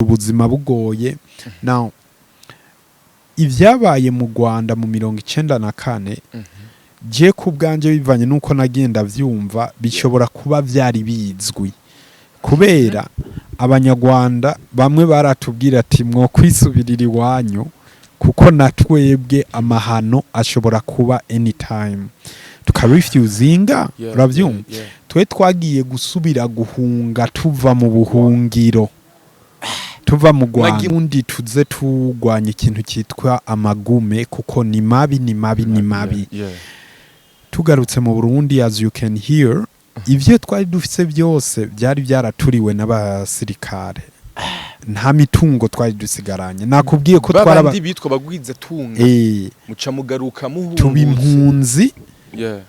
ubuzima bugoye. Now ivyabaye mu Rwanda mu 1994 je ku bwanje bivanye nuko nagenda vyumva bishobora kuba vyari bizwi kubera abanyarwanda bamwe baratubwira ati mwo kwisubirira iwanyu kuko natwebwe amahano ashobora kuba anytime tukarefusinga uravyumva twe twagiye gusubira guhunga tuva mu buhungiro tuva mu Rwanda undi tuze tugwanya ikintu cyitwa amagume kuko ni mabi tugarutse mu Burundi as you can hear ivyo twari dufise byose byari byaraturiwe n'abasirikare nta mitungo twari dusigaranye nakubwiye ko twari bitwa bagwiza tunga muca mugaruka muhungutse tubimpunzi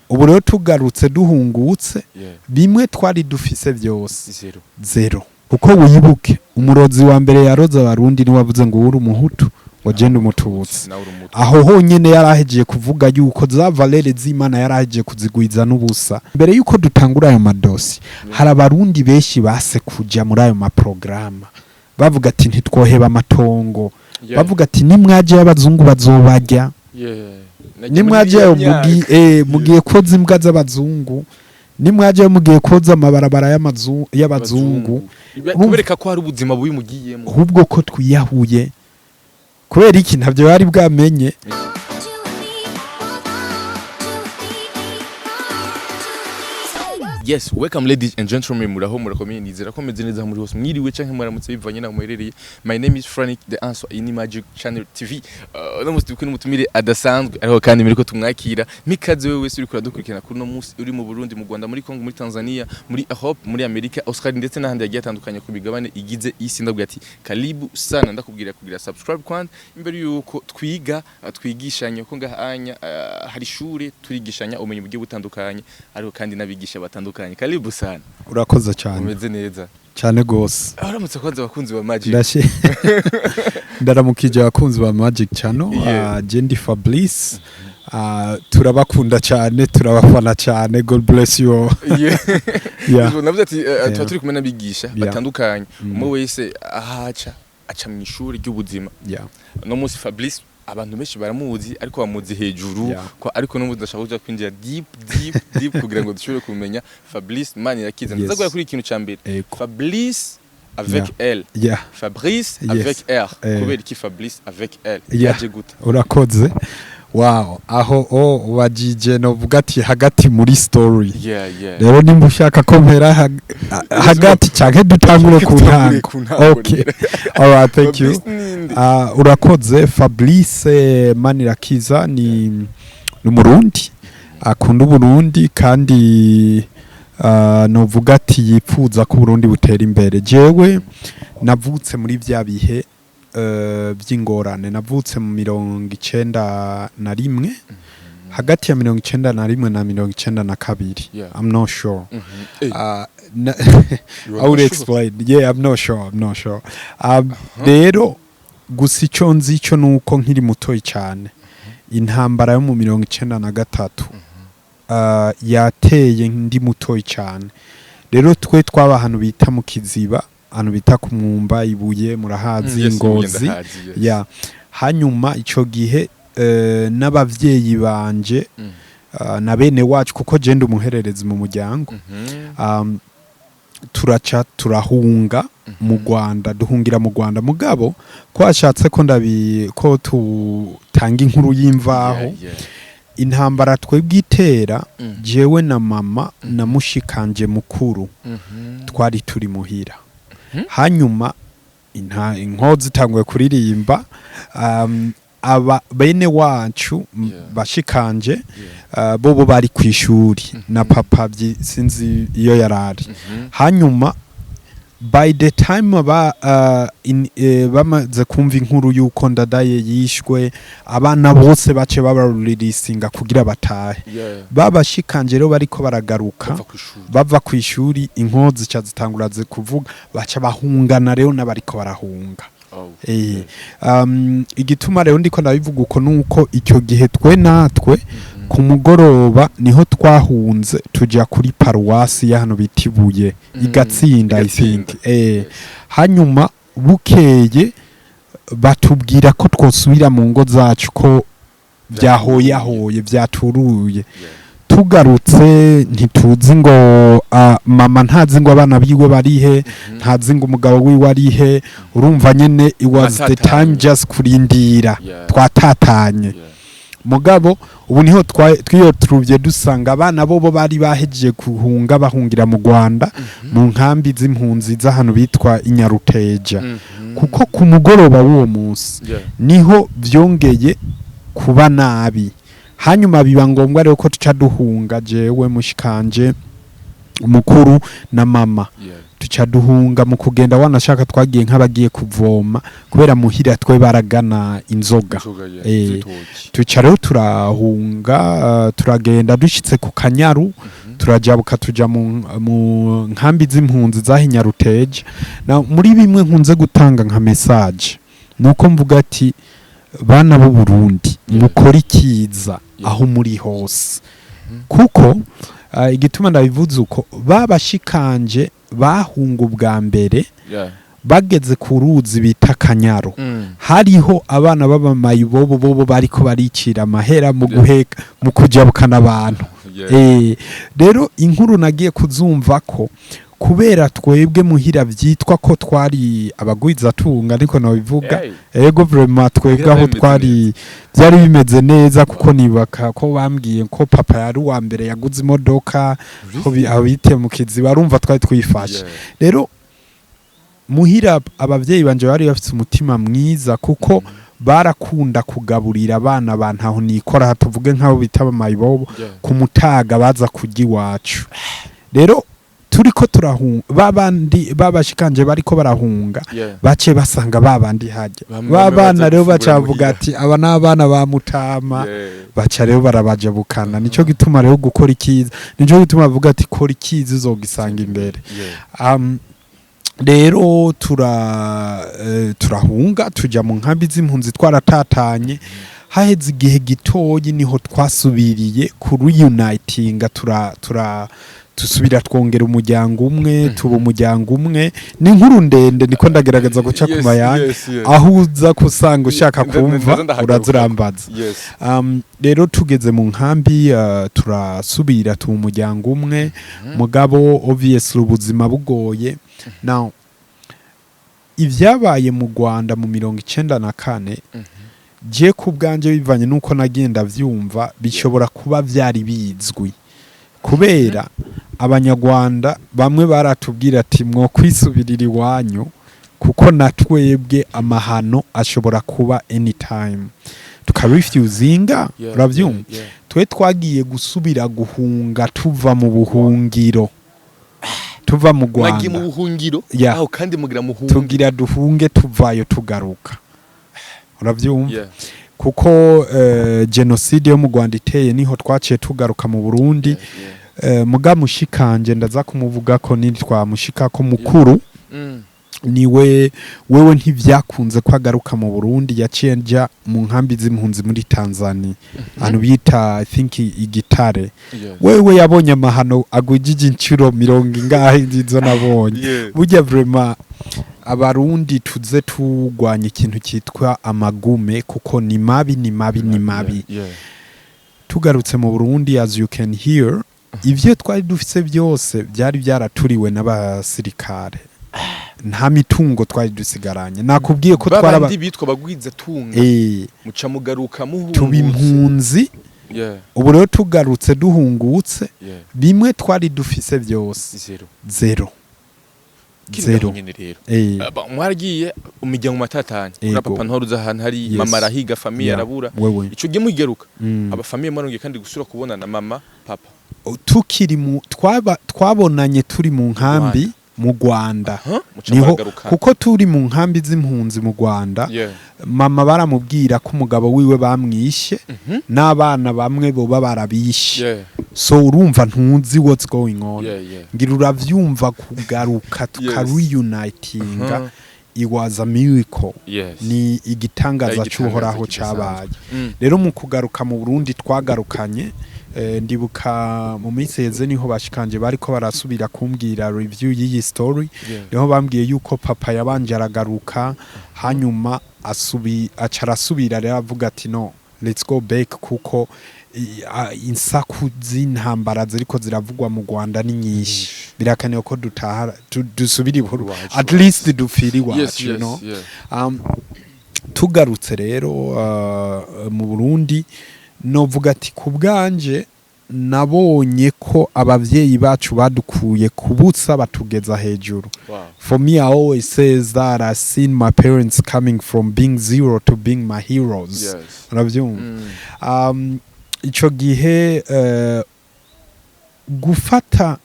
ubu rero tugarutse duhungutse bimwe twari dufise byose zero kuko wibuke umurozi wa mbere yaroza abarundi ni wavuze ngo uri umuhutu wagenda umututsi aho honyene yarahejeje kuvuga yuko za valere z'Imana yarahejeje kuzigwiza n'ubusa mbere yuko dutangura ayo madosi hari abarundi benshi base kuja muri ayo maprograma bavuga ati ntitwoheba amatongo bavuga ati nimwaje y'abazungu bazobarya nimwaje mugiye koza imbwa z'abazungu nimwaje mugiye koza amabarabara y'abazungu kubereka ko hari ubuzima bubi mugiyemo ahubwo ko twiyahuye kubera iki ntabyo bari bwamenye. Yes, welcome ladies and gentlemen, murakomeye nizera ko meze neza muri hose mwiriwe canke muramutse bivanye na muherereye. My name is Frank the Answer in Magic Channel TV. No musti bukwe n'umutumire adasanzwe ariho kandi miriko tumwakira mikaze wewe wese uri kuradukurikirana kuri no musi uri mu Burundi, mu Rwanda, muri Congo, muri Tanzania, muri Europe, muri America, Australie ndetse n'ahandi yagiye atandukanye ku bigabane igize isi. Ndabwira ati karibu sana, ndakubwira kugira subscribe kwandi imbere yuko twigishanya ko ngahanya hari shure turigishanya umenye bugiye butandukanye ariho kandi nabigisha batandukanye. Karibu sana. Urakoze cyane. Umeze neza. Cyane gose. Aramutse kwanza bakunzi ba Magic. Ndaramukije abakunzi ba Magic channel. Jendi Fabrice. Turabakunda cyane, turabafana cyane. God bless you all. Navuze ati turi kumwe nabigisha batandukanye. Umwe wese aca mu ishuri ry'ubuzima. No musi Fabrice abantu benshi baramuzi ariko bamuzi hejuru ko ariko no ndashaka kuja kwinjira deep kugira ngo dushobore kumenya Fabrice mani yakiza ndazagura kuri ikintu ca mbere Fabrice avec elle Fabrice avec R kubera iki Fabrice avec elle yaje gute urakoze. Wow, aho wajije no vuga ati hagati muri story. Rero nimba ushaka ko mpera hagati canke dutangure ku ntango. Okay. All right, thank you. Urakoze. Fabrice Manirakiza ni Umurundi akunda Burundi kandi no vuga ati yipfuza ko Burundi butera imbere. Jewe navutse muri vya bihe by'ingorane navutse mu 1991 hagati ya 1991 na 1992. I'm not sure. I would explain. Yeah, I'm not sure. Rero gusa ico nzi ico nuko nkiri mutoyi cyane intambara yo mu 1993 yateye ndi mutoyi cyane. Rero twe twaba hano bita mu Kiziba anu bita ku Mwumba Ibuye murahazi Ngozi hanyuma ico gihe n'abavyeyi banje na bene wacu kuko je ndi umuhererezi mu muryango turahunga mu Rwanda duhungira mu Rwanda mugabo ko ashatse ko ko tutanga inkuru y'imvaho intambara twebwitera jewe na mama na mushikanje mukuru twari turi muhira hanyuma inkozi tanguye kuririmba aba bene wacu bashikanje bobo bari kwishuri na papa sinzi iyo yarari hanyuma by the time bamaze kumva inkuru yuko ndadaye yishwe abana bose bace babarurisinga kugira batahe babashikanje rero bariko baragaruka bava kwishuri inkozi cyazitangura kuvuga baca bahungana rero nabariko barahunga igituma rero ndiko ndabivuga uko nuko icyo gihe twe natwe ku mugoroba niho twahunze tujya kuri paruwasi ya hano bitibuye igatsinda I think hanyuma bukeye batubwira ko twosubira mu ngo zacu ko byahoyahoye byaturuye tugarutse ntituzi ngo mama ntazi ngo abana biwe barihe ntazi ngo umugabo wiwe arihe urumva nyene it was the time just kurindira twatatanye mugabo ubu niho twiyotruvye dusanga abana bobo bari bahejeje kuhunga bahungira mu Rwanda mu nkambi z'impunzi z'ahantu bitwa Inyaruteja kuko ku mugoroba w'uwo munsi niho vyongeye kuba nabi hanyuma biba ngombwa rero ko tuca duhunga jewe mushikanje umukuru na mama tuca duhunga mu kugenda wanashaka twagiye nk'abagiye kuvoma kubera muhira twe baragana inzoga tuca rero turahunga turagenda dushitse ku Kanyaru turajabuka tuja mu nkambi z'impunzi zahinyaruteje na muri bimwe nkunze gutanga nka message nuko mvuga ati bana b'u Burundi mukora ikiza aho muri hose kuko igituma ndabivuze uko babashikanje bahunga ubwa mbere bageze ku ruzi bita Kanyaru hariho abana b'abamayibobo bobo bariko baricira amahera mu guheka mu kujabukana abantu rero inkuru nagiye kuzumva ko kubera twebwe muhira vyitwa ko twari abagwiza tunga ariko nabivuga ego vraiment twebwe aho twari byari bimeze neza kuko nibaka ko bambwiye ko papa yari wa mbere yaguze imodoka ko abite mu kizi barumva twari twifashe rero muhira abavyeyi banje bari bafite umutima mwiza kuko barakunda kugaburira abana bantaho nikora hatuvuge nk'abo bitaba mayibobo ku mutaga baza kurya iwacu rero turiko turahunga babandi babashikanje bariko barahunga bace basanga babandi haje babana rero bacavuga ati aba nabana ba Mutama baca rero barabaje bukana nico gituma rero gukora ikiza nico gituma bavuga ati kora ikiza uzogisanga imbere rero turahunga tuja mu nkambi z'impunzi twaratatanye haheze igihe gitoyi niho twasubiriye ku reunitinga tusubira twongera umuryango umwe tuba umuryango umwe ni inkuru ndende niko ndagerageza guca ku mayanga aho uza kusanga ushaka kumva urazurambaza rero tugeze mu nkambi turasubira tuba umuryango umwe mugabo obviously ubuzima bugoye now ivyabaye mu Rwanda mu 1994 je ku bwanje bivanye nuko nagenda vyumva bishobora kuba vyari bizwi kubera abanyarwanda bamwe baratubwira ati mwo kwisubirira iwanyu kuko natwebwe amahano ashobora kuba anytime tukarefusinga uravyumva twe twagiye gusubira guhunga tuva mu buhungiro tuva mu Rwanda nagiye mu buhungiro aho kandi mugira muhunga tugira duhunge tuvayo tugaruka uravyumva kuko genocide yo mu Rwanda iteye niho twaciye tugaruka mu Burundi muga mushikanje ndaza kumuvuga ko twamushika ko mukuru niwe wewe ntivyakunze kwagaruka mu Burundi yaciye nja mu nkambi z'impunzi muri Tanzania anu bita I think igitare wewe yabonye amahano agujije incuro 70 ingahe nzizo nabonye burya vraiment abarundi tuze tugwanya ikintu cyitwa amagume kuko ni mabi tugarutse mu Burundi as you can hear ivyo twari dufise byose byari byaraturiwe n'abasirikare nta mitungo twari dusigaranye nakubwiye ko twabandi bitwa bagwiza tunga muca mugaruka muhunguze tubimpunzi ubu rero tugarutse duhungutse bimwe twari dufise byose zero mwaragiye umijya mu matatanye ura papa ntoruza ahantu hari mama arahiga famille arabura ico gihe mugeruka aba famille mwarongiye kandi gusura kubona na mama papa tukiri mu twabonanye turi mu nkambi mu Rwanda niho kuko turi mu nkambi z'impunzi mu Rwanda mama baramubwira ko umugabo wiwe bamwishe n'abana bamwe bo barabishe so urumva ntuzi what's going on ngira uravyumva kugaruka tukareunitinga it was a miracle ni igitangaza cy'uhoraho cyabaye rero mu kugaruka mu Burundi twagarukanye ndibuka mu minsi yeze niho bashikanje bariko barasubira kumbwira review y'iyi story niho bambwiye yuko papa yabanje aragaruka hanyuma acarasubira rero avuga ati no let's go back kuko insaku z'intambara ziriko ziravugwa mu Rwanda ni nyinshi birakenewe ko dusubira iburu at least dufiri wacu you know tugarutse rero mu Burundi novuga ati ku bwanje nabonye ko abavyeyi bacu badukuye kubutsa batugeza hejuru. For me, I always says that I seen my parents coming from being zero to being my heroes. Uravyumva? Ico gihe gufata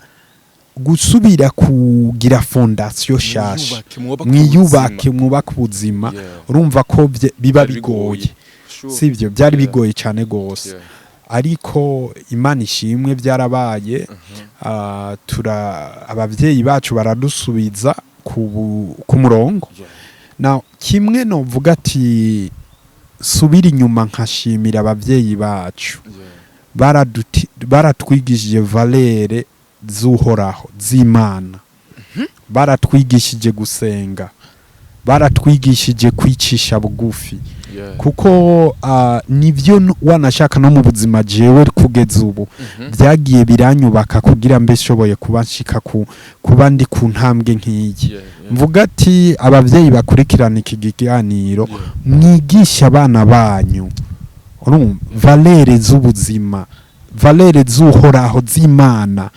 gusubira kugira fondation shasha mwiyubake mwubaka ubuzima urumva ko biba bigoye sivyo byari bigoye cyane gose ariko Imana ishimwe byarabaye abavyeyi bacu baradusubiza ku murongo now kimwe no vuga ati subira inyuma nkashimira abavyeyi bacu baratwigishije valere z'uhoraho z'Imana baratwigishije gusenga baratwigishije kwicisha bugufi kuko nivyo wanashaka no mu buzima jewe kugeza ubu byagiye biranyubaka kugira mbe shoboye kubashika kuba ndi ku ntambwe nk'iyi mvuga ati abavyeyi bakurikirana iki kiganiro mwigisha abana banyu valere z'ubuzima valere z'uhoraho z'Imana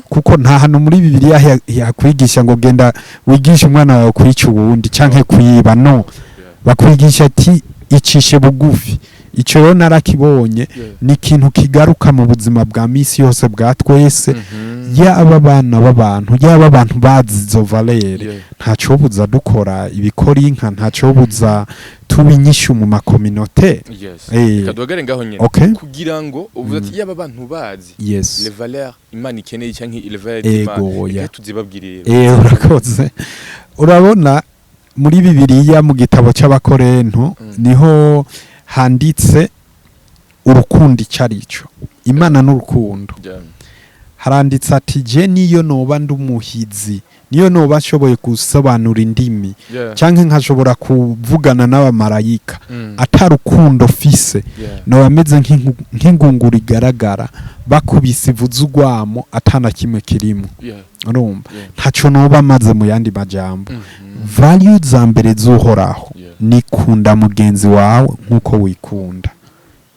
kuko nta hano muri Bibiliya yakwigisha ngo genda wigisha umwana wawe kwica ubundi canke kuyiba no bakwigisha ati icishe bugufi ico rero narakibonye ni ikintu kigaruka mu buzima bwa misi yose bwa twese yaba abana b'abantu yaba abantu bazi izo valere ntaco buza dukora ibikora inka ntaco buza tubinyisha mu makominote kadogare ngaho nyene kugira ngo uvuze ati yaba abantu bazi les valeurs Imana ikeneye canke les valeurs d'Imana tuzibabwirira urakoze urabona muri Bibiliya mu gitabo c'abakorento niho handitse urukundo icarico Imana n'urukundo haranditse ati je niyo noba ndumuhizi niyo noba ashoboye gusobanura indimi canke nkashobora kuvugana n'abamarayika atarukundo fise no bameze nk'ingunguru igaragara bakubise ivuzugwamo atana kimwe kirimo urumva ntaco noba maze mu yandi majambo value za mbere z'uhoraho ni kunda mugenzi wawe nkuko wikunda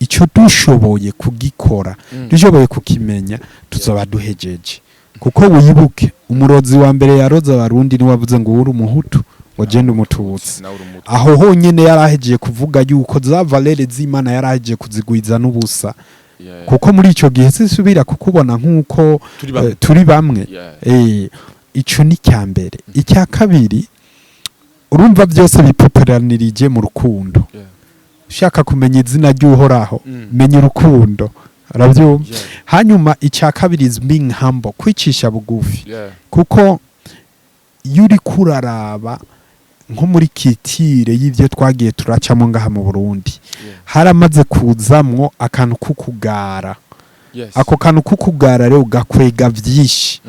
ico dushoboye kugikora dushoboye kukimenya tuzaba duhejeje kuko wibuke umurozi wa mbere yaroza abarundi ni wavuze ngo uri umuhutu ngo je ndumututsi aho honyene yarahejeje kuvuga yuko za valere z'Imana yarahejeje kuzigwiza n'ubusa kuko muri ico gihe sisubira kukubona nkuko turi bamwe ico ni cyambere icya kabiri urumva byose bipoperanirije mu rukundo ushaka kumenya izina ry'uhoraho menya urukundo aravyumva hanyuma icya kabiri is being humble kwicisha bugufi kuko yuri kuraraba nko muri kitire y'ivyo twagiye turacamo ngaha mu Burundi haramaze kuzamwo akantu kukugara ako kantu kukugara rero gakwega vyinshi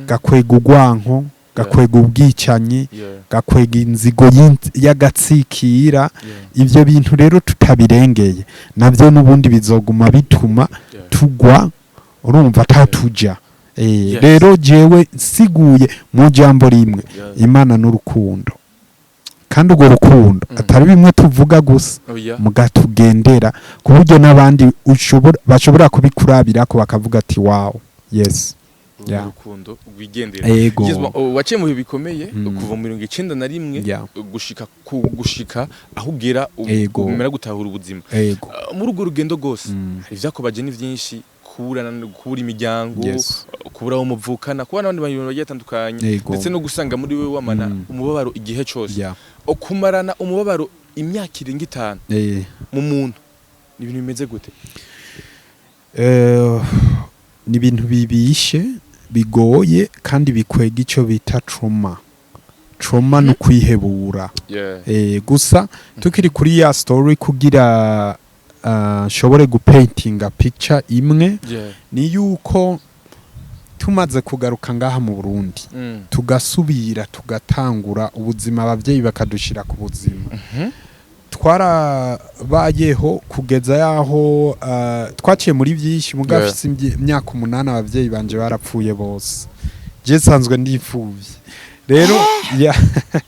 gakwega ugwanko gakwega ubwicanyi gakwega inzigo y'agatsikira ivyo bintu rero tutabirengeye navyo n'ubundi bizoguma bituma tugwa urumva tatuja rero jewe siguye mu jambo rimwe Imana n'urukundo kandi urwo rukundo atari bimwe tuvuga gusa mugatugendera ku buryo n'abandi bashobora kubikurabira ko bakavuga ati wow yes urukundo rwigendera waciye mu bihe bikomeye kuva mu 1991 gushika aho ugera umera gutahura ubuzima muri urwo rugendo rwose hari ivyakubaje ni vyinshi kubura imiryango kubura aho muvukana kuba n'abandi bantu bagiye batandukanye ndetse no gusanga muri we wamana umubabaro igihe cose okumarana umubabaro imyaka irenga 5 mu muntu ni ibintu bimeze gute ni ibintu bibishe bigoye kandi bikwega ico bita trauma no kwihebura gusa tukiri kuri ya story kugira nshobore gupaintinga picture imwe Yeah. ni yuko tumaze kugaruka ngaha mu Burundi tugasubira tugatangura ubuzima abavyeyi bakadushira ku buzima twarabayeho kugeza yaho twaciye muri byinshi mugafise imyaka 8 abavyeyi banje barapfuye bose je sanzwe ndipfuvye rero yeah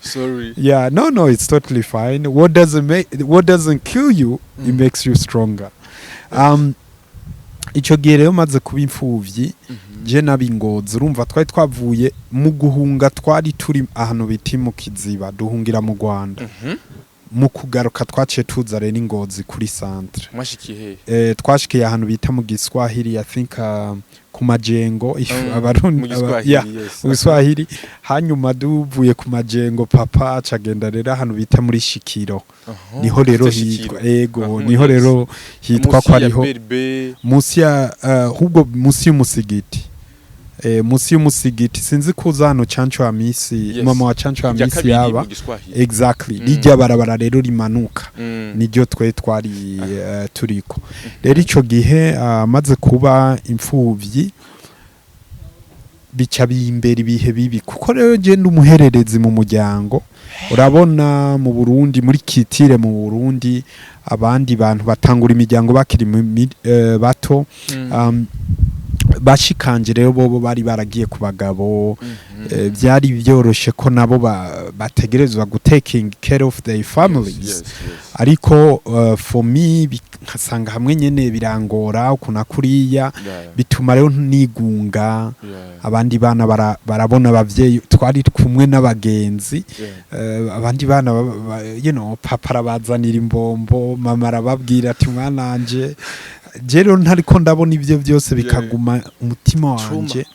Sorry. yeah no it's totally fine what doesn't kill you it makes you stronger ico gihe rero maze kuba imfuvyi je nabingozi urumva twari twavuye mu guhunga twari turi ahantu biti mu Kiziba duhungira mu Rwanda mu kugaruka twaciye tuza rero ingozi kuri centre Mwashikiye twashikiye ahantu bita mu Giswahili I think ku majengo abarundi mu Giswahili hanyuma duvuye ku majengo papa acagenda rero ahantu bita muri Shikiro niho rero hitwa niho rero hitwa ko ariho musi ya hubwo musi y'umusigiti musi y'umusigiti sinzi kuza hano Chancho wa misi mama wa Chancho wa misi yaba exactly rijya barabara rero rimanuka niryo twari turiko rero ico gihe maze kuba imfuvyi bica bimbere ibihe bibi kuko rero je ndumuhererezi mu muryango urabona mu Burundi muri kitire mu Burundi abandi bantu batangura imiryango bakiri bato bashikanje rero bobo bari baragiye ku bagabo byari byoroshe ko nabo bategerezwa taking care of their families ariko for me nkasanga hamwe nyene birangora ukuna kuriya bituma rero nigunga abandi bana barabona abavyeyi twari kumwe n'abagenzi abandi bana you know papa arabazanira imbombo mama arababwira ati mwananje jero ntariko ndabona ivyo byose bikaguma umutima wanje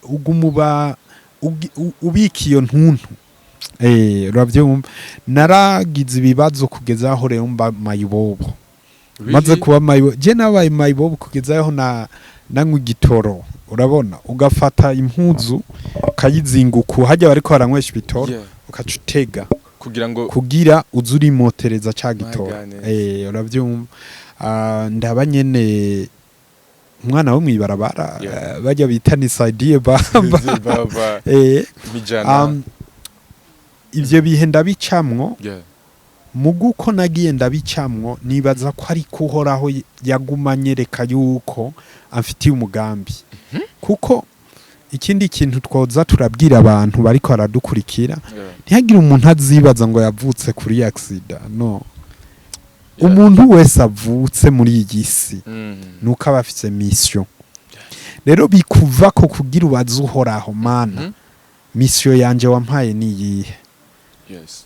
ugumuba ubikiyo ntuntu uravyumva naragize ibibazo kugeza aho rero mba mayibobo maze kuba mayibobo je nabaye mayibobo kugeza aho nanywa igitoro urabona ugafata impuzu kayizinguku hajya bariko baranywesha ibitoro ukacutega kugira uzuri motereza ca gitoro uravyumva ndaba nyene umwana wo mwibarabara bajya bitani sidie baba ivyo bihe ndabicamwo muguko nagiye ndabicamwo nibaza ko ari kuhoraho yagumanyereka yuko amfitiye umugambi kuko ikindi kintu twoza turabwira abantu bariko baradukurikira ntihagire umuntu azibaza ngo yavutse kuri accident no umuntu wese avutse muri iyi si nuko aba afite mission rero bikuva ko kugira ubazuhoraho mana mission yanje wampaye ni yihe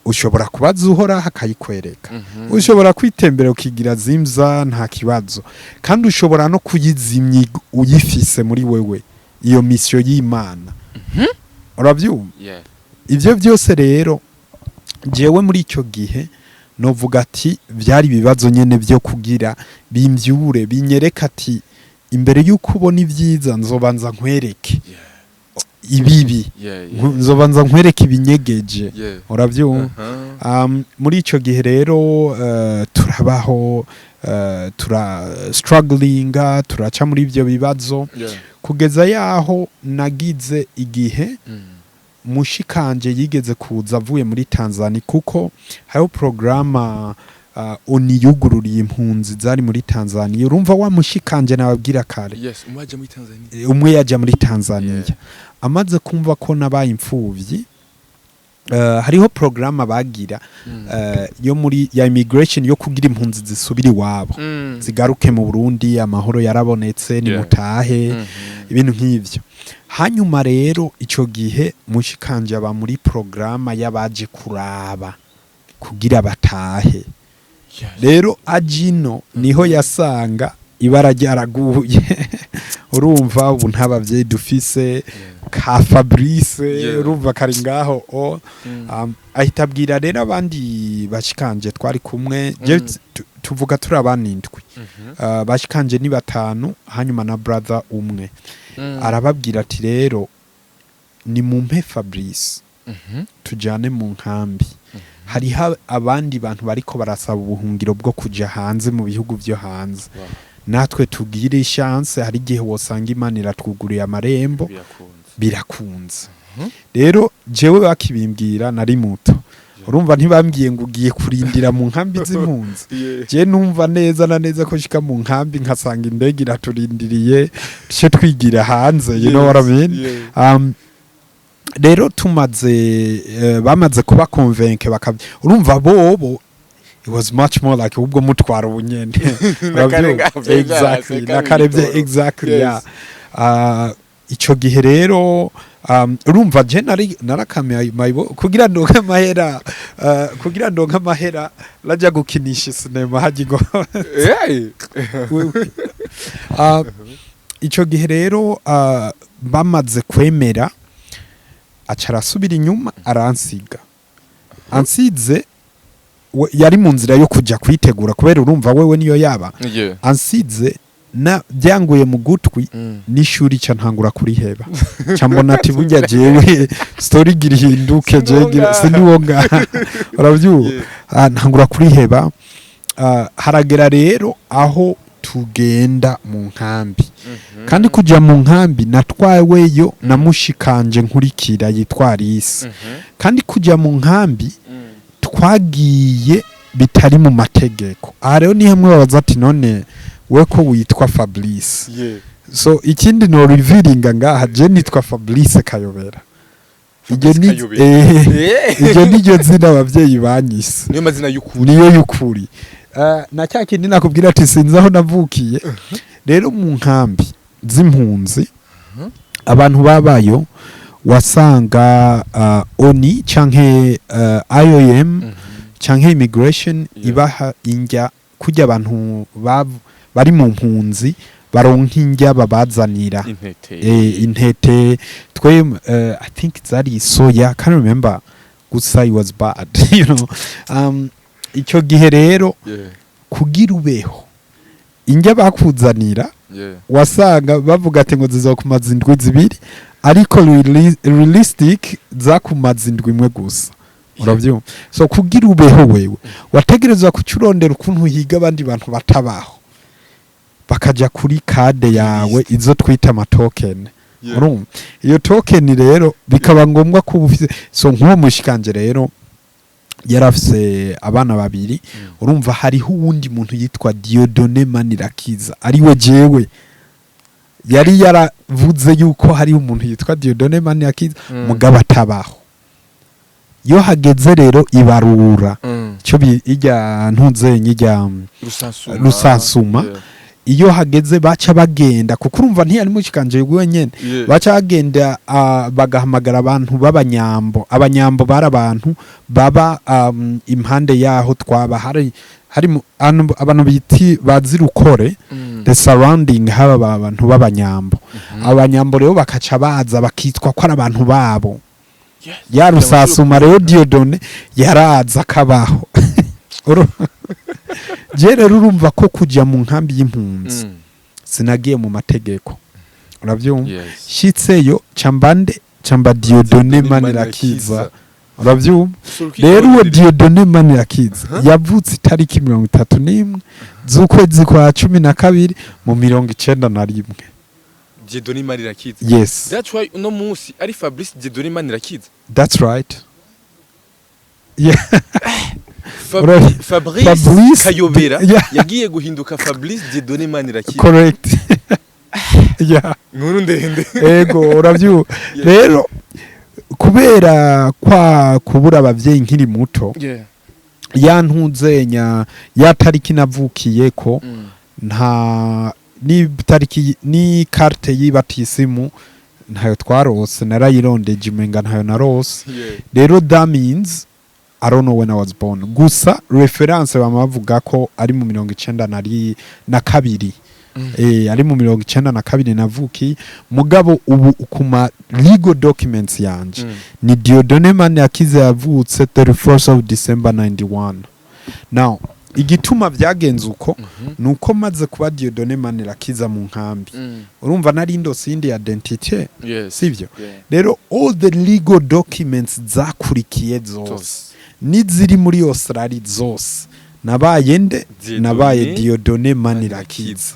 ushobora kubazuhoraho akayikwereka ushobora kwitembera ukigira zimza nta kibazo kandi ushobora no kuyizimya uyifise muri wewe iyo mission y'Imana uravyumva ivyo byose rero jewe muri icyo gihe novuga ati byari bibazo nyene byo kugira bimvyure binyereka ati imbere yuko ubona ivyiza nzobanza nkwereke ibibi nzobanza nkwereke ibinyegeje uravyumva muri ico gihe rero turabaho strugglinga turaca muri ivyo bibazo kugeza yaho nagize igihe mushikanje yigeze kuza avuye muri Tanzania kuko hayo programa oniyugururiye impunzi zari muri Tanzania urumva wa mushikanje nababwira kare umwe yaje muri Tanzania amaze kumva ko nabaye imfuvyi hariho programa bagira yo muri ya immigration yo kugira impunzi zisubira iwabo zigaruke mu Burundi amahoro yarabonetse ni mutahe ibintu nk'ivyo hanyuma rero ico gihe mushikanje aba muri programa yabaje kuraba kugira batahe rero ajino niho yasanga ibara ryaraguye urumva ubu ntabavyeyi dufise ka Fabrice urumva kari ngaho ahitabwira rero abandi bashikanje twari kumwe tuvuga turi abanindwi bashikanje ni 5 hanyuma na brother umwe arababwira ati rero ni mumpe Fabrice tujane mu nkambi hariho abandi bantu bariko barasaba ubuhungiro bwo kuja hanze mu bihugu vyo hanze natwe tugire chance hari gihe wosanga Imana iratwuguriye amarembo birakunze rero jewe bakibimbwira nari muto urumva ntibambwiye ngo ugiye kurindira mu nkambi z'impunzi je numva neza na neza ko shika mu nkambi nkasanga indege iraturindiriye cyo twigira hanze you know what I mean rero bamaze kuba convaincre urumva bobo it was much more like ubwo mutwara ubunyene exactly nakarebye exactly yes. Ico gihe rero urumva je narakamye mayibo kugira ndonke amahera laja gukinisha sinema hagigo ico gihe rero bamaze kwemera acarasubira inyuma aransiga ansize yari mu nzira yo kujya kwitegura kubera urumva wewe niyo yaba ansize na byanguye mu gutwi n'ishuri cya ntangura kuri heba cyambona ati burya jewe story girihinduke jewe siniwonga urabyuba ntangura kuri heba haragera rero aho tugenda mu nkambi kandi kujya mu nkambi natwaweyo namushikanje nkurikira yitwa Alice kandi kujya mu nkambi twagiye bitari mu mategeko rero ni hamwe babaza ati none we ko witwa Fabrice so ikindi no revealing ngaha je nitwa Fabrice Kayobera ije niyo zina abavyeyi banyise niyo mazina y'ukuri niyo y'ukuri na cyakindi nakubwira ati sinzi aho navukiye rero mu nkambi z'impunzi abantu babayo wasanga ONI canke IOM canke immigration ibaha injya kujya abantu bari mu mpunzi baronka injya babazanira intete twe I think zari soya can't remember gusa it was bad you know icyo gihe rero kugira ubeho injya bakuzanira wasanga bavuga ati ngo zizokumaza indwi zibiri ariko realistic zakumaza indwi imwe gusa uravyumva so kugira ubeho wewe wategerezwa kucurondera ukuntu higa abandi bantu batabaho bakaja kuri kade yawe izo twita amatoken urumva iyo token rero bikaba ngombwa ko ufite so nk'uwo mushikanje rero yarafise abana babiri urumva hariho uwundi muntu yitwa Dieudonné Manirakiza ariwe jewe yari yaravuze yuko hari umuntu yitwa Dieudonné Manirakiza mugabo atabaho yo hageze rero ibarura cyo ijya ntunzenye ijya rusansuma iyo hageze baca bagenda kuko urumva ntiyari mushikanje wenyene baca bagenda bagahamagara abantu b'abanyambo abanyambo bari abantu baba impande yaho twaba hari abantu biti bazirukore the surrounding haba abantu b'abanyambo abanyambo rero bakaca baza bakitwa ko ari abantu babo ya rusasuma rero Dieudonné yaraza kabaho jere urumva ko kujya mu nkambi y'impunzi sinagiye mu mategeko uravyumva shitseyo camba Dieudonné Manirakiza uravyumva rero uwo Dieudonné Manirakiza yavutse itariki 31 z'ukwezi kwa 12 mu 1991 Dieudonné Manirakiza yes that's why no munsi ari Fabrice Dieudonné Manirakiza that's right yeah Fabrice Kayobera yagiye guhinduka Fabrice Dieudonné Manirakiza correct yeah nkuru ndende ego uravyu rero kubera kwa kubura abavyeyi nkiri muto yantunzenya ya tariki navukiyeko nta ni tariki ni carte yibatisimu ntayo twarose narayirondeje imenga ntayo narose rero that means I don't know when I was born gusa reference bamavuga ko ari mu 1992 ari mu 1992 navuki mugabo ubu kuma legal documents yanje ni Dieudonné Manirakiza yavutse 31st of December 91 now igituma byagenze uko nuko maze kuba Dieudonné Manirakiza mu nkambi urumva nari ndose indi identity sivyo rero all the legal documents zakurikiye zose n'iziri muri Australie zose nabaye nde nabaye Dieudonné Manirakiza.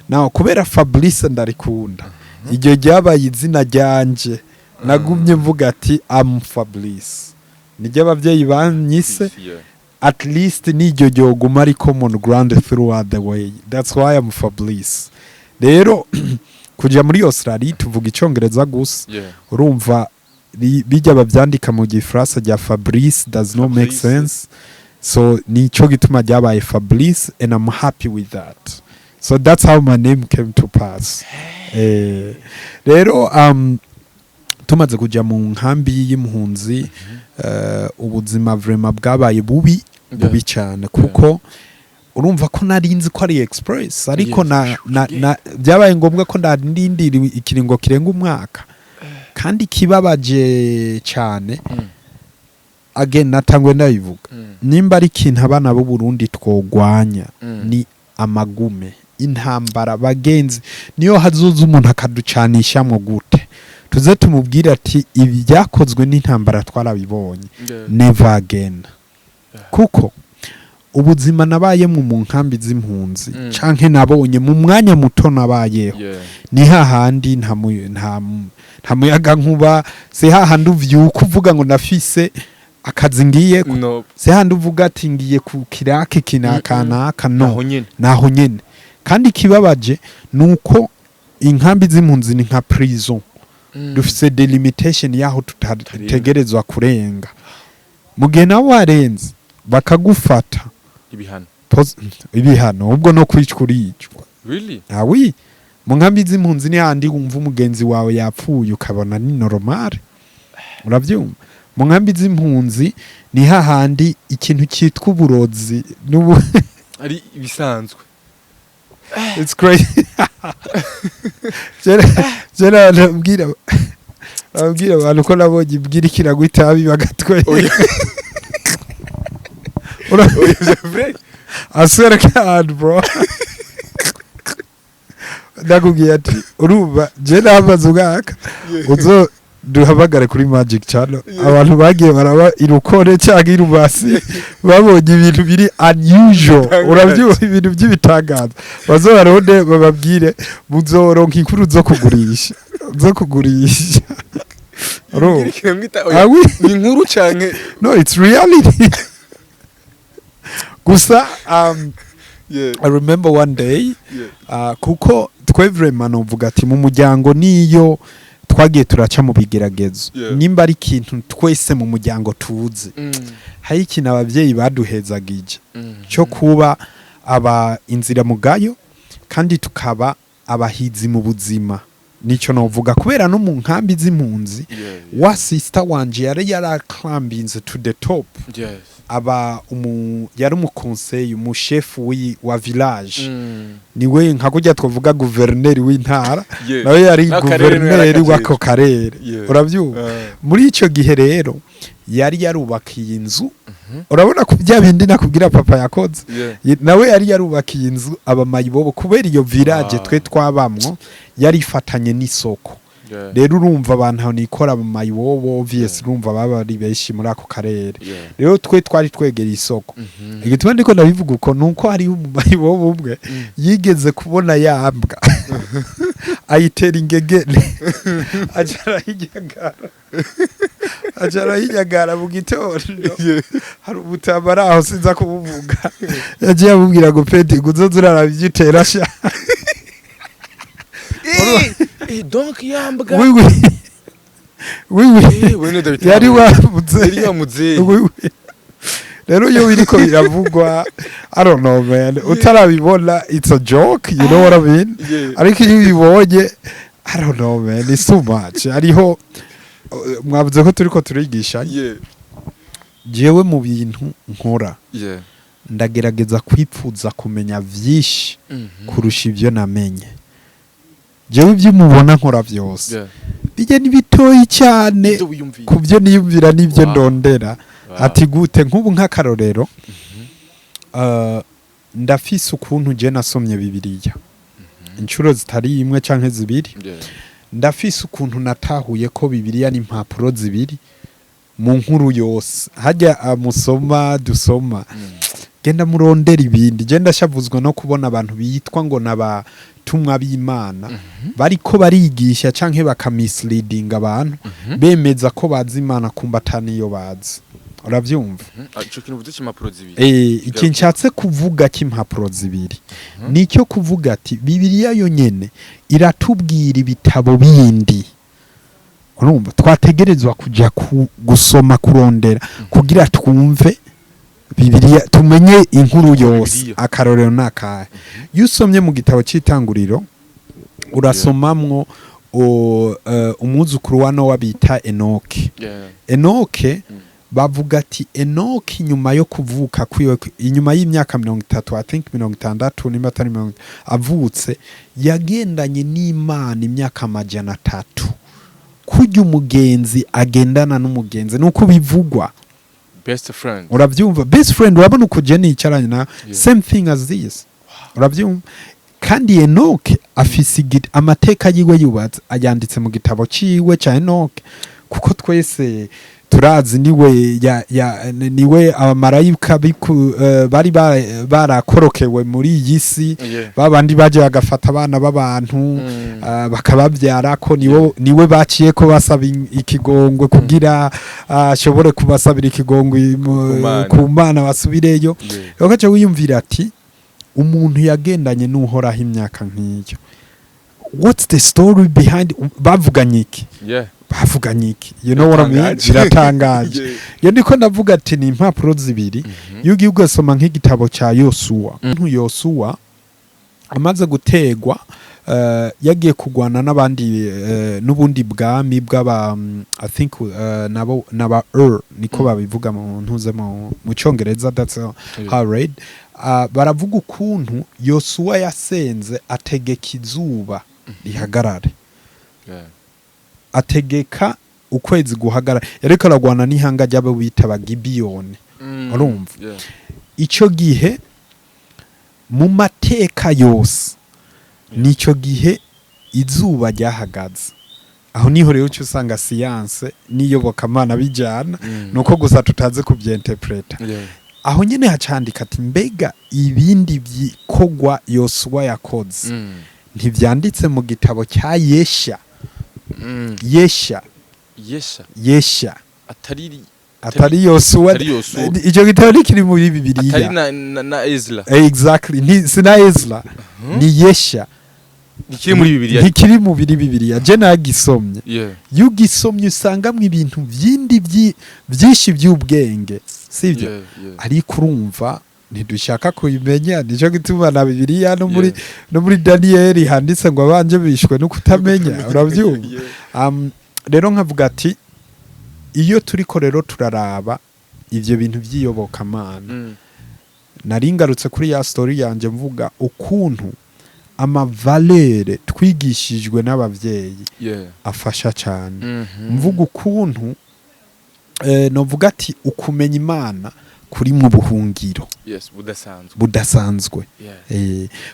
Naho kubera Fabrice ndarikunda iryo ryabaye izina ryanje nagumye mvuga ati am Fabrice nijye abavyeyi banyise at least niryo ryoguma ari common ground throughout the way. That's why I'm Fabrice. Rero kuja muri Australie tuvuga icongereza gusa urumva bijya bavyandika mu gifrasa rya Fabrice does not make sense, so nico gituma ryabaye Fabrice and I'm happy with that. So that's how my name came to pass. Rero tumaze kuja mu nkambi y'impunzi ubuzima vraiment bwabaye bubi cyane kuko urumva ko narinzi ko ari express ariko byabaye ngombwa ko ndindira ikiringo kirenga umwaka kandi kibabaje cyane. Again natangwe ndabivuga nimba ari ikintu abana b'u Burundi twogwanya ni amagume intambara bagenzi niyo hazoza umuntu akaducanishamwe gute tuze tumubwira ati ibi byakozwe n'intambara twarabibonye never again. Kuko ubuzima nabayemo mu nkambi z'impunzi canke nabonye mu mwanya muto nabayeho ni hahandi nta muyaga nkuba se hahandi uvyuka uvuga ngo nafise akazi ngiye se hahandi uvuga ati ngiye ku kirake kinakanaka naho nyene. Kandi kibabaje nuko inkambi z'impunzi ni nka prison dufise delimitation yaho tutategerezwa kurenga mugihe nawe warenze bakagufata ibihano ubwo no kwicwa uricwa. Really? Oui, mu nkambi z'impunzi ni handi wumva umugenzi wawe yapfuye ukabona ni normal. Uravyumva? Mu nkambi z'impunzi ni hahandi ikintu cyitwa uburozi ari bisanzwe. It's crazy. Jera nabwira abantu ko nabonye ibwira ikirago itabi bagatwe. I swear to God, bro. Ndakubwiye ati urumva je namaze ugaka uzo duhamagare kuri Magic Channel abantu bagiye baraba irukore cyangwa irubasi babonye ibintu biri unusual. Urabyuha ibintu by'ibitangaza bazobaronde bababwire muzoronka inkuru zo kugurisha ni inkuru canke no it's reality. Gusa I remember one day kuko twevreman uvuga ati mu muryango niyo twagiye turaca mu bigeragezo nimba ari ikintu twese mu muryango tuzi hari ikintu abavyeyi baduhezagije cyo kuba aba inzira mugayo kandi tukaba abahizi mu buzima. Nico novuga kubera no mu nkambi z'impunzi wa sister wanje yari yaraklambinze to the top. Aba yari umukonseyi chef wa village niwe nka kujya twavuga guverineri w'intara nawe yari guverineri w'ako karere. Urabyumva? Muri ico gihe rero yari yarubakiye inzu urabona ko bya bindi nakubwira papa yakoze nawe yari yarubakiye inzu abamayibobo kubera iyo village twe twabamwo yari ifatanye n'isoko. Rero urumva abantu aho nikora mu mayibobo obvious urumva baba ari benshi muri ako karere. Rero twe twari twegera isoko igituma ndiko ndabivuga uko nuko hari mu mayibobo umwe yigeze kubona yambwa ayitera ingegene ajara hijagara mu gitondo hari ubutambara aho sinza kubuvuga yagiye amubwira ngo peti guzoza urarabyitera sha donc yambwa oui yari wamuze rero yo biriko biravugwa I don't know man utarabibona it's a joke you know what I mean ariko iyo bibonye I don't know man it's too much. Ariho mwavuze ko turiko turigisha jewe mu bintu nkora ndagerageza kwipfuza kumenya vyinshi kurusha ibyo namenye. Jewe ibyo mubona nkora byose bijye nibitoyi cyane kubyo niyumvira nibyo ndondera. Ati gute nk'ubu nk'akarorero ndafise ukuntu je nasomye Bibiliya inshuro zitari imwe canke zibiri. Ndafise ukuntu natahuye ko Bibiliya ni impapuro zibiri mu nkuru yose hajya amusoma dusoma genda murondera ibindi genda shavuzwa no kubona abantu bitwa ngo n'abatumwa b'Imana bariko barigisha canke bakamisleading abantu bemeza ko bazi Imana kumba ataniyo bazi uravyumva ico kintu vuze cy'impapuro zibiri iki nshatse kuvuga cy'impapuro zibiri nicyo kuvuga ati Bibiliya yo nyene iratubwira ibitabo bindi urumva twategerezwa kuja gusoma kurondera kugira twumve Bibiliya tumenye inkuru yose akarorero nakahe yusomye mu gitabo cy'itanguriro urasomamwo umwuzukuru wa Nowa bita Enoke Enoke bavuga ati Enoke nyuma yo kuvuka kwiwe inyuma y'imyaka 30 I think 60 nimba atari 40 avutse yagendanye n'Imana imyaka 300 kujya umugenzi agendana n'umugenzi nuko bivugwa best friend uravyumva best friend urabona uko Jenny icaranye na same thing as this uravyumva kandi Enoke afise amateka yiwe yubatse ayanditse mu gitabo ciwe ca Enoke kuko twese turazi niwe abamarayika bari barakorokewe muri iyi si babandi baje bagafata abana b'abantu bakababyara ko niwe baciye ko basaba ikigongwe kugira ashobore kubasabira ikigongwe ku Mana basubireyo ugace wiyumvira ati umuntu yagendanye n'uhoraho imyaka nk'iyo what's the story behind bavuganye iki bavuganye iki you know what I mean biratangaje yo ndiko ndavuga ati ni impapuro zibiri yugiye ugasoma nk'igitabo ca Yosuwa amaze gutegwa yagiye kugwana n'abandi n'ubundi bwami bw'aba I think naba niko babivuga mu ntuze mu cyongereza that's how read baravuga ukuntu Yosuwa yasenze ategeka izuba rihagarare ategeka ukwezi guhagarara yariko aragwana n'ihanga ry'abo bita Bagibiyone urumva ico gihe mu mateka yose nico gihe izuba ryahagaze aho niho rero cyo usanga science niyobokamana bijana nuko gusa tutaze kubyinterpreta aho nyene hacandika ati mbega ibindi byikogwa Yosuwa yakoze ntivyanditse mu gitabo cya Yesha atari Yosuwa icyo gitabo kiri muri Bibiliya atari na Ezra exactly sina Ezra ni Yesha nikiri muri Bibiliya nikiri mu Bibiliya je nagisomye yugisomye usangamwe ibintu byinshi by'ubwenge sivyo ariko urumva ntidushaka kuyimenya nico gituma na Bibiliya no muri Daniel handitse ngo abanje bishwe no kutamenya uravyumva rero nkavuga ati iyo turiko rero turaraba ivyo bintu by'iyobokamana naringarutse kuri ya story yanje mvuga ukuntu amavalere twigishijwe n'abavyeyi afasha cyane mvuga ukuntu novuga ati ukumenya Imana kuri mu buhungiro budasanzwe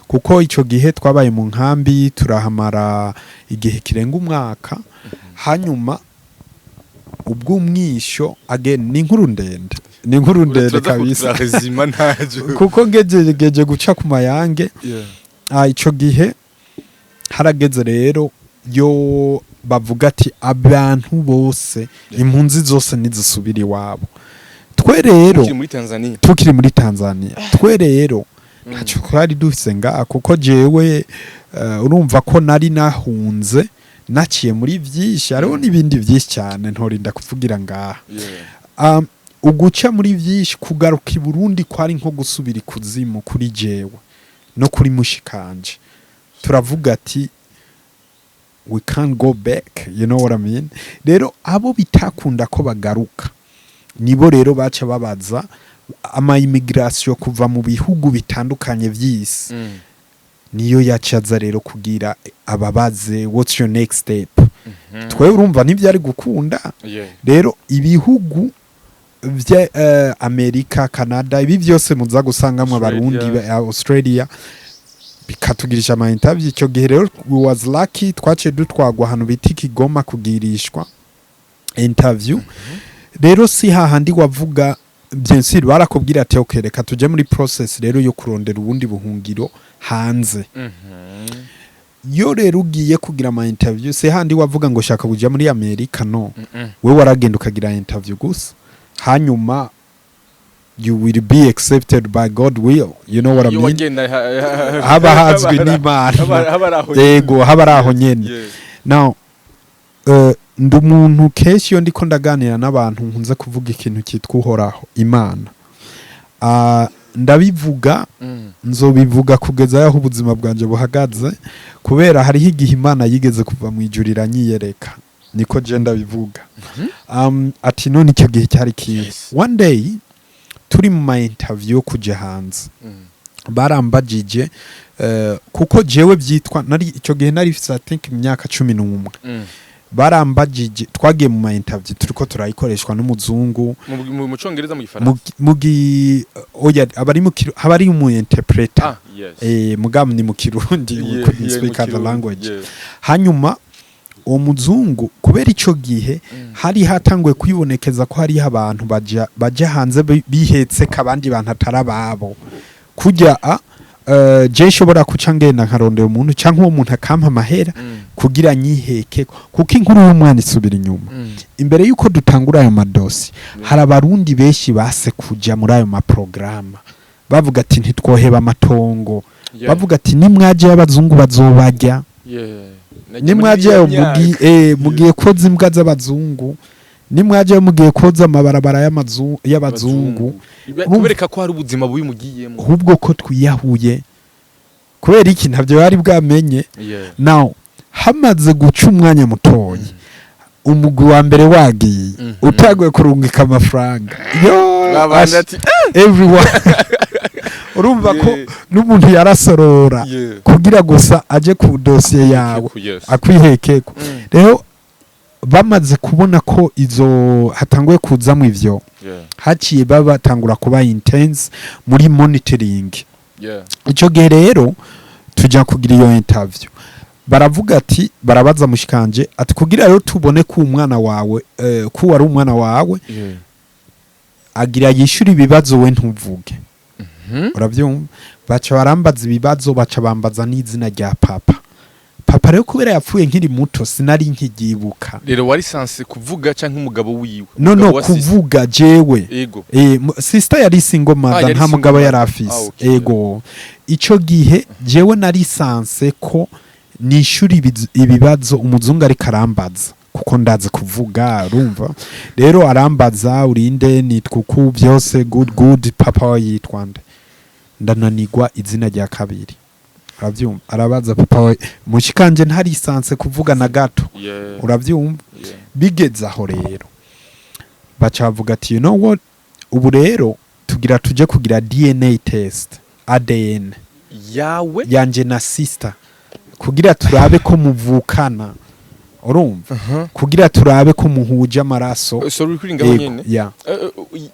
kuko ico gihe twabaye mu nkambi turahamara igihe kirenga umwaka hanyuma ubw'umwisho again ni inkuru ndende kabisa kuko ngejeje guca ku mayange ico gihe harageze rero yo bavuga ati abantu bose impunzi zose nizisubira iwabo twe rero tukiri muri Tanzania twe rero ntacyo twari dufise ngaha kuko jewe urumva ko nari nahunze naciye muri vyinshi hariho n'ibindi vyinshi cyane ntorinda kuvugira ngaha uguca muri vyinshi kugaruka i Burundi kwari nko gusubira ikuzimu kuri jewe no kuri mushikanje turavuga ati we can't go back you know what I mean rero abo bitakunda ko bagaruka nibo rero baca babaza ama immigration kuva mu bihugu bitandukanye vy'isi niyo yacaza rero kugira ababaze what's your next step twe urumva ntivyari gukunda rero ibihugu vya Amerika Canada ibi byose muza gusangamwe abarundi Australia bikatugirisha ama interview icyo gihe rero was lucky twace dutwagwa hano biti Kigoma kugirishwa interview rero si hahandi wavuga bien sûr barakubwira ati okay reka tuje muri process rero yo kurondera ubundi buhungiro hanze yo rero ugiye kugira ama interview se handi wavuga ngo shaka kuja muri Amerika no we waragenda ukagira interview gusa hanyuma you will be accepted by God will, you know what I mean. Haba hazwi n'Imana yego haba araho nyene. Now ndi umuntu kenshi iyo ndiko ndaganira n'abantu nkunze kuvuga ikintu cyitwa uhoraho Imana. Ndabivuga nzobivuga kugeza yaho ubuzima bwanje buhagaze kubera hariho igihe Imana yigeze kuva mu ijuru iranyiyereka niko je ndabivuga. Ati none icyo gihe cyari kiye one day turi mu ma interview kuje hanze barambajije kuko jewe byitwa nari icyo gihe nari I think imyaka 11 barambajije twagiye mu ma interview turiko turayikoreshwa n'umuzungu mu Congereza mu Gifaransa oya abari mu interpreter mugam ni mu Kirundi we couldn't speak other language hanyuma uwo muzungu kubera ico gihe hari hatangwe kwibonekeza ko hari abantu baje hanze bihetse kabandi bantu atarababo kujya je shobora kuca ngenda nkarondera umuntu canke uwo muntu akampa amahera kugira nyiheke kuko inkuru y'umwana isubira inyuma imbere yuko dutangura ayo madosi hari abarundi benshi base kuja muri ayo maprograma bavuga ati ntitwoheba amatongo bavuga ati nimwaje y'abazungu bazobajya nimwaje mugiye koza imbwa z'abazungu nimwaje mugiye koza amabarabara y'abazungu kubereka ko hari ubuzima bubi mugiyemo ahubwo ko twiyahuye kubera iki ntabyo bari bwamenye now hamaze guca umwanya mutoyi umugwi wa mbere wagiye utaguye kurungika amafaranga everyone urumva ko n'umuntu yarasorora kugira gusa aje ku dossier yawe akwihekeko rero bamaze kubona ko izo hatanguye kuzamo ivyo haciye batangura kuba intense muri monitoring ico gihe rero tujya kugira iyo interview baravuga ati barabaza mushikanje ati kugira rero tubone ko umwana wawe ko wari umwana wawe agira yishura ibibazo we ntuvuge uravyumva baca barambaza ibibazo baca bambaza n'izina rya papa rero kubera yapfuye nkiri muto sinari nkigibuka rero wari sanse kuvuga canke umugabo wiwe no kuvuga jewe sister yari single mother nta mugabo yari afise ego ico gihe jewe nari sanse ko nishuri ibibazo umuzungu ari karambaza kuko ndaze kuvuga urumva rero arambaza urinde nitwuku byose good papa yitwande ndananigwa izina rya kabiri uravyumva arabaza papa we mushikanje ntari sanse kuvuga na gato uravyumva bigeze aho rero bacavuga ati you know what ubu rero tugira tuje kugira DNA test ADN yawe yanje na sister kugira turabe ko muvukana urumva kugira turabe ko muhuje amaraso sorry kuri ngabo nyene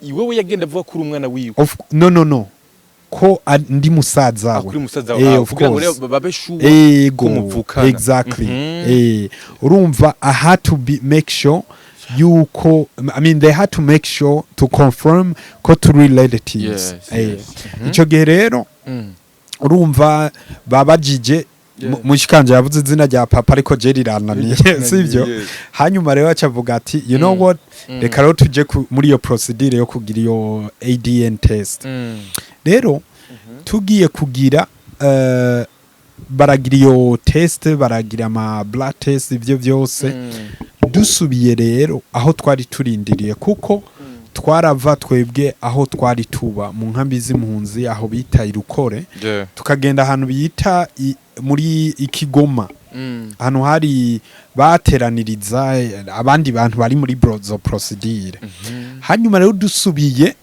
iwewe yagenda avuga kuri umwana wiwe no ko ndi musaza we kugira ngo babeshuwe ko muvukana exactly urumva I had to make sure yuko I mean they had to make sure to confirm ko turi relatives ico gihe rero urumva babajije mushikanje yavuze izina rya papa ariko je rirananiye sivyo hanyuma rero acavuga ati you know what reka rero tuje muri iyo procedure yo kugira iyo ADN test rero tugiye kugira baragira iyo test baragira ama blood test ivyo byose dusubiye rero aho twari turindiriye kuko twarava twebwe aho twari tuba mu nkambi z'impunzi aho bita irukore tukagenda ahantu bita muri Ikigoma hano hari bateraniriza abandi bantu bari muri brozo procedure hanyuma rero dusubiye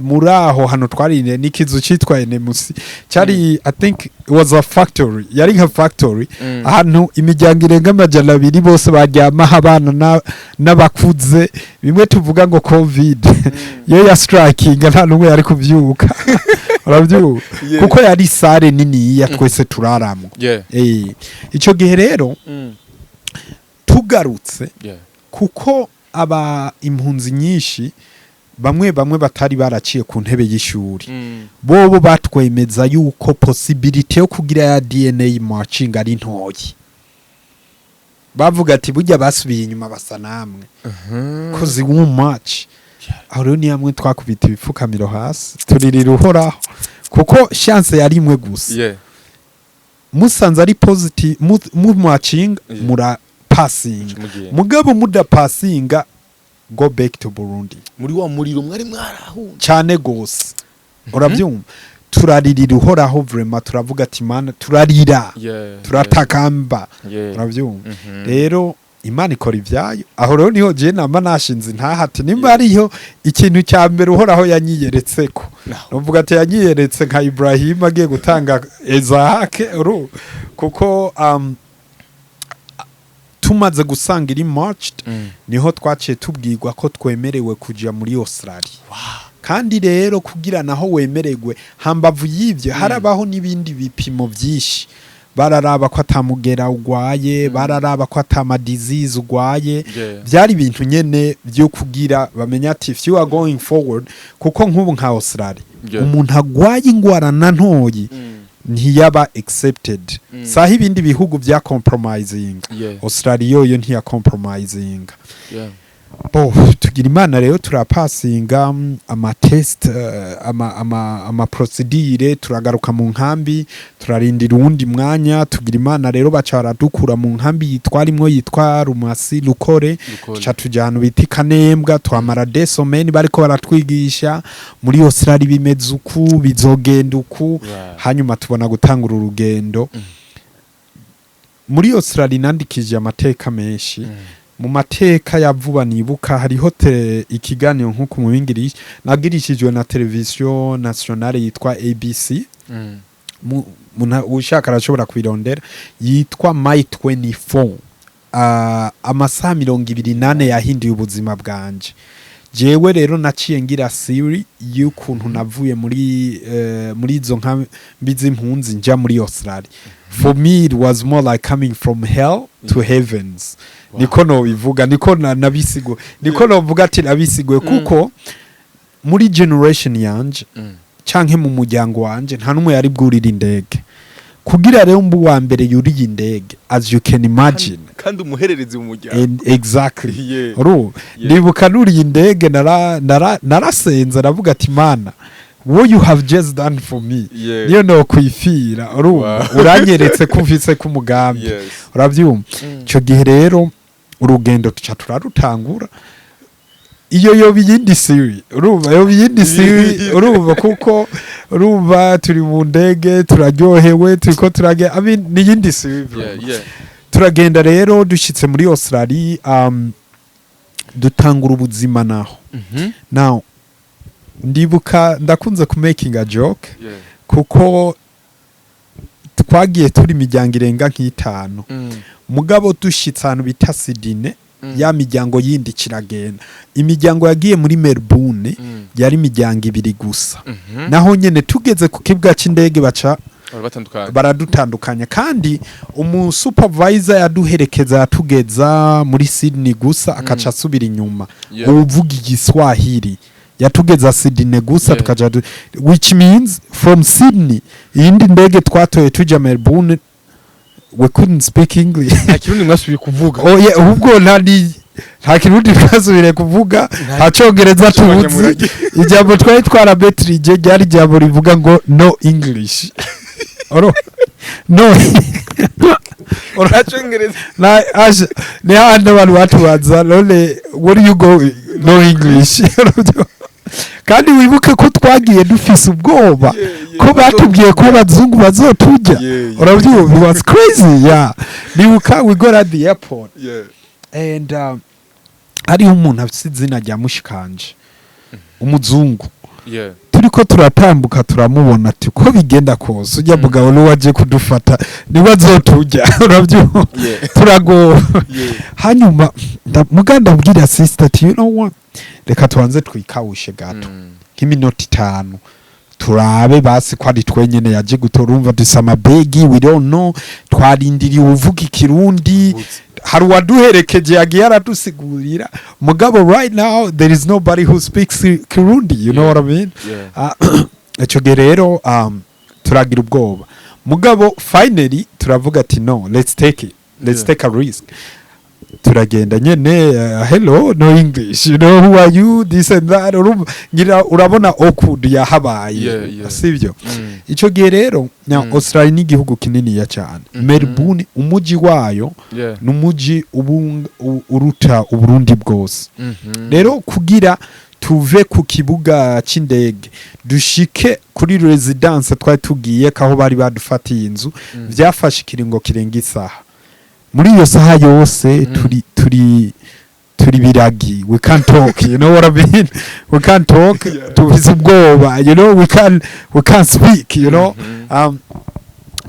muri aho hano twarinde n'ikizu cyitwa NMC cyari I think it was a factory yari nka factory ahantu imiryango irenga amajana 2 bose baryama abana n'abakuze bimwe tuvuga ngo covid yo ya striking nta numwe yari kuvyuka uravyuka kuko yari sare nini ya twese turaramo ico gihe rero tugarutse kuko aba impunzi nyinshi bamwe batari baraciye ku ntebe y'ishuri bobo batwemeza yuko possibility yo kugira ya DNA matching ari ntoyi bavuga ati burya basubiye inyuma basa namwe kozi won't match aho rero ni hamwe twakubita ibifukamiro hasi turirira uhoraho kuko chance yari imwe gusa musanze ari positive mu matching mura passing mugabo muda passinga go back to Burundi muri wa muriro mwari mwarahu cyane gose urabyumva turaririra uhoraho vraiment turavuga ati mana turarira turatakamba urabyumva rero Imana ikora ivyayo aho rero niho je namba nashinze ntahati nimba ariyo ikintu cya mbere uhoraho yanyiyeretseko novuga ati yanyiyeretse nka Ibrahim agiye gutanga Ezahake kuko tumaze gusanga iri marched niho twaciye tubwirwa ko twemerewe kuja muri Australie kandi rero kugira naho wemererwe hambavu y'ivyo harabaho nibindi bipimo vyinshi bararaba ko atamugera ugwaye bararaba ko atama disease ugwaye byari ibintu nyene byo kugira bamenya ati if you are going forward kuko nk'ubu nka Australia umuntu agwaye ingwara na ntoyi ntiyaba accepted sahi ibindi bihugu bya compromising Australia yoyo ntiya compromising tugira Imana rero turapassinga ama test ama procedure turagaruka mu nkambi turarindira uwundi mwanya tugira Imana rero bacara dukura mu nkambi yitwa Rumasi Lukore cha tujana biti Kanembwa twamara desomeni bariko baratwigisha muri Australia bimeze uku bizogenda uku hanyuma tubona gutangura urugendo muri Australia nandikije amateka menshi mu mateka ya vuba nibuka hariho ikiganiro nkuko mu bingirishi nagirishijwe na television nationale yitwa ABC ushaka arashobora kwirondera yitwa My 24 amasaha 28 yahinduye ubuzima bwanje jewe rero naciye ngira series y'ukuntu navuye muri izo nkambi z'impunzi nja muri Australia for me it was more like coming from hell to heavens niko no bivuga niko nabisigo niko no vuga ati nabisigo kuko muri generation yanje canke mu muryango wanje nta numwe yari bwurira indege kugira rero mbu wa mbere yuriye indege as you can imagine kandi umuhererezi mu muryango exactly ndibuka nuriye indege narasenza navuga ati mana what you have just done for me niyo no kwifira uranyeretse kumvise ku mugambi uravyumva cyo gihe rero urugendo tuca turarutangura iyo yindi series urumva kuko urumva turi mu ndege turaryohewe turiko turage ni yindi series turagenda rero dushitse muri Australia dutangura ubuzima naho now ndibuka ndakunze ku making a joke kuko twagiye turi imiryango irenga nk'itanu mugabo dushitse ahantu bita Sydney ya miryango yindi kiragenda imiryango yagiye muri Melbourne yari imiryango ibiri gusa naho nyene tugeze ku kibuga c'indege baca baradutandukanya kandi umusupervisor yaduherekeza yatugeza muri Sydney gusa akaca asubira inyuma uvuga igiswahili yatugeza Sydney gusa tukaja which means from Sydney indi ndege twatoye tuja Melbourne we couldn't speak English ntakirundi mwasubiye kuvuga ubwo nta kirundi twasubire kuvuga acongereza tubuzi ijambo twari twarabetrije ryari ijambo rivuga ngo no English no oracongereza ne hano abantu batubaza none where you go no English kandi wibuke ko twagiye dufise ubwoba ko batubwiye ko abazungu bazotujya urabyumva it was crazy nibuka we got at the airport and hariho umuntu afite izina rya mushikanje umuzungu turiko turatambuka turamubona ati ko bigenda kose ujya mugabo no waje kudufata niba azotujya urabyumva turago hanyuma muganda abwira sister ati you know what reka tuanze twikawushe gato nk'iminota 5 turabe basi ko ari twenyene yaje gutora umva dusama begi we don't know twarindiriye uvuga ikirundi hari waduherekeje yagiye aradusigurira mugabo right now there is nobody who speaks Kirundi you know what I mean eco gerero turagira ubwoba mugabo finally turavuga ati no let's take a risk turagenda nyene hello no English you know who are you this and that ngira urabona awkward yahabaye sivyo ico gihe rero na Australie ni igihugu kinini ya cyane Melbourne umuji wayo numuji uruta uburundi bwose rero kugira tuve ku kibuga c'indege dushike kuri residence twari tugiye kaho bari badufatiye inzu byafashe kiringo kirenga isaha muri iyo saha yose turi biragi we can't talk you know what I mean we can't talk tubize ubwoba you know we can't speak you know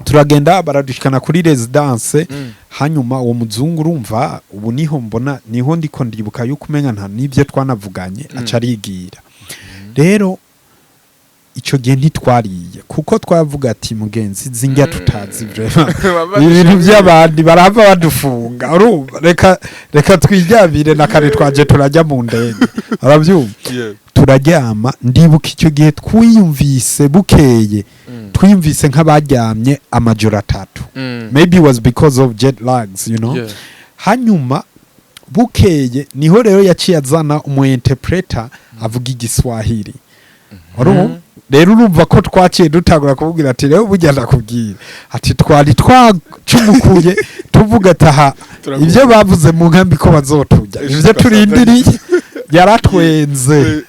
turagenda baradushikana kuri residence hanyuma uwo muzungu urumva ubu niho ndiko ndibuka yuko umenga nta nivyo twanavuganye aca arigira rero ico gihe ntitwariye kuko twavuga ati mugenzi zinjya tutazi vraiment ibintu by'abandi barava badufunga urumva reka twijyabire na kare twaje turajya mu ndege arabyumva turajyama ndibuka icyo gihe twiyumvise bukeye twiyumvise nk'abaryamye amajoro 3 maybe it was because of jet lags you know hanyuma bukeye niho rero yaciye azana umu interpreter avuga igiswahili rero urumva ko twaciye dutagura kubwira ati rero burya ndakubwira ati twari twacumukuye tuvuga taha ibyo bavuze mu nkambi ko bazotujya ivyo turindiriye yaratwenze